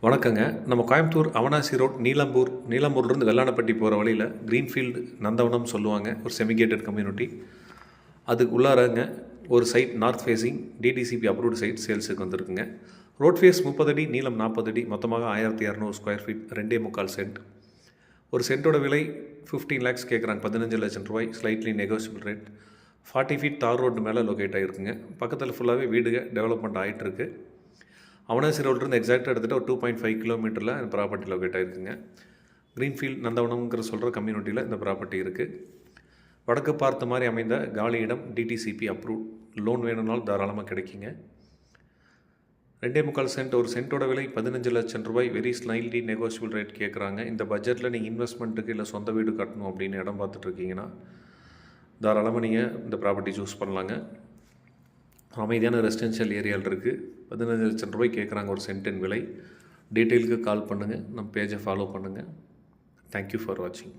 வணக்கங்க. நம்ம கோயம்புத்தூர் அவனாசி ரோட் நீலம்பூர்லேருந்து வெள்ளானப்பட்டி போகிற வழியில் க்ரீன்ஃபீல்டு நந்தவனம் சொல்லுவாங்க. ஒரு செமிகேட்டட் கம்யூனிட்டி. அதுக்கு உள்ளாரங்க ஒரு site north facing DTCP approved site சேல்ஸுக்கு வந்திருக்குங்க. ரோட் ஃபேஸ் 30 அடி, நீளம் 40 அடி, மொத்தமாக 1200 ஸ்கொயர் ஃபீட், 2.25 சென்ட். ஒரு சென்ட்டோட விலை 15 lakhs கேட்குறாங்க. 15 லட்சம் ரூபாய். Slightly negotiable rate. 40 ஃபீட் தார் ரோடு மேலே லொக்கேட் ஆகிருக்குங்க. பக்கத்தில் ஃபுல்லாகவே வீடுங்க டெவலப்மெண்ட் ஆகிட்டுருக்கு. அவனாசி ரோட்லேருந்து எக்ஸாக்டாக எடுத்துகிட்டு ஒரு 2.5 கிலோமீட்டரில் இந்த ப்ராப்பர்ட்டி லொக்கேட் ஆகிருக்குங்க. க்ரீன்ஃபீல்ட் நந்தவனம்ங்கிற சொல்கிற கம்யூனிட்டியில் இந்த ப்ராப்பர்ட்டி இருக்குது. வடக்கு பார்த்த மாதிரி அமைந்த காலி இடம், டிடிசிபி அப்ரூவ். லோன் வேணும்னாலும் தாராளமாக கிடைக்குங்க. 2.25 சென்ட். ஒரு சென்ட்டோட விலை 15 லட்சம் ரூபாய். வெரி ஸ்லைட்லி நெகோசியபிள் ரேட் கேட்குறாங்க. இந்த பட்ஜெட்டில் நீங்கள் இன்வெஸ்ட்மெண்ட்டுக்கு இல்லை சொந்த வீடு கட்டணும் அப்படின்னு இடம் பார்த்துட்ருக்கீங்கன்னா தாராளமாக நீங்கள் இந்த ப்ராப்பர்ட்டி சூஸ் பண்ணலாங்க. அமைதியான ரெசிடென்ஷியல் ஏரியாவில் இருக்குது. 15 லட்சம் ரூபாய் கேட்குறாங்க ஒரு சென்ட்டின் விலை. டீட்டெயிலுக்கு கால் பண்ணுங்கள். நம்ம பேஜை ஃபாலோ பண்ணுங்கள். தேங்க்யூ ஃபார் வாட்சிங்.